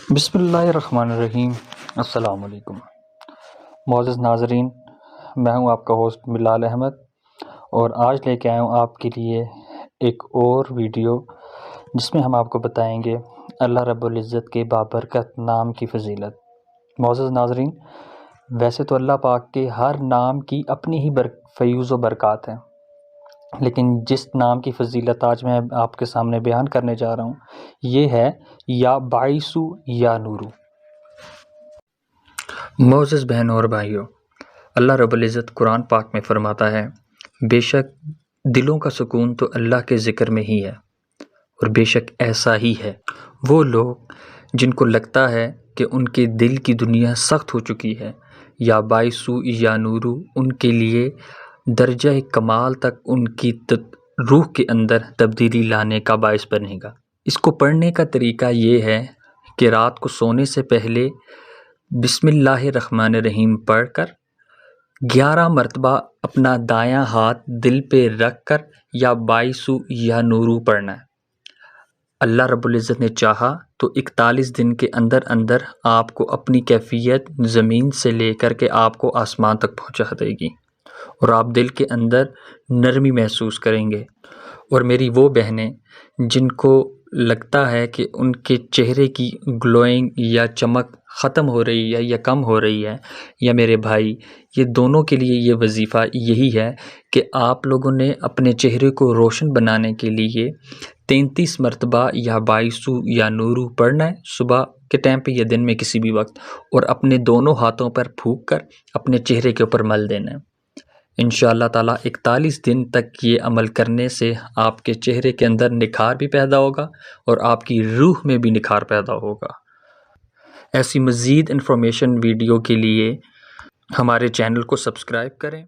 بسم اللہ الرحمن الرحیم۔ السلام علیکم معزز ناظرین، میں ہوں آپ کا ہوسٹ بلال احمد، اور آج لے کے آیا ہوں آپ کے لیے ایک اور ویڈیو جس میں ہم آپ کو بتائیں گے اللہ رب العزت کے بابرکت نام کی فضیلت۔ معزز ناظرین، ویسے تو اللہ پاک کے ہر نام کی اپنی ہی فیوز و برکات ہیں، لیکن جس نام کی فضیلت آج میں آپ کے سامنے بیان کرنے جا رہا ہوں یہ ہے یا باعث یا نورو۔ معزز بہنوں اور بھائیوں، اللہ رب العزت قرآن پاک میں فرماتا ہے، بے شک دلوں کا سکون تو اللہ کے ذکر میں ہی ہے، اور بے شک ایسا ہی ہے وہ لوگ جن کو لگتا ہے کہ ان کے دل کی دنیا سخت ہو چکی ہے، یا باعث یا نورو ان کے لیے درجہ کمال تک ان کی روح کے اندر تبدیلی لانے کا باعث بنے گا۔ اس کو پڑھنے کا طریقہ یہ ہے کہ رات کو سونے سے پہلے بسم اللہ الرحمن الرحیم پڑھ کر 11 مرتبہ اپنا دایاں ہاتھ دل پہ رکھ کر یا باعث یا نورو پڑھنا ہے۔ اللہ رب العزت نے چاہا تو 41 دن کے اندر اندر آپ کو اپنی کیفیت زمین سے لے کر کے آپ کو آسمان تک پہنچا دے گی، اور آپ دل کے اندر نرمی محسوس کریں گے۔ اور میری وہ بہنیں جن کو لگتا ہے کہ ان کے چہرے کی گلوئنگ یا چمک ختم ہو رہی ہے یا کم ہو رہی ہے، یا میرے بھائی، یہ دونوں کے لیے یہ وظیفہ یہی ہے کہ آپ لوگوں نے اپنے چہرے کو روشن بنانے کے لیے 33 مرتبہ یا باعث یا نورو پڑھنا ہے، صبح کے ٹائم پہ یا دن میں کسی بھی وقت، اور اپنے دونوں ہاتھوں پر پھونک کر اپنے چہرے کے اوپر مل دینا ہے۔ انشاءاللہ تعالیٰ 41 دن تک یہ عمل کرنے سے آپ کے چہرے کے اندر نکھار بھی پیدا ہوگا اور آپ کی روح میں بھی نکھار پیدا ہوگا۔ ایسی مزید انفارمیشن ویڈیو کے لیے ہمارے چینل کو سبسکرائب کریں۔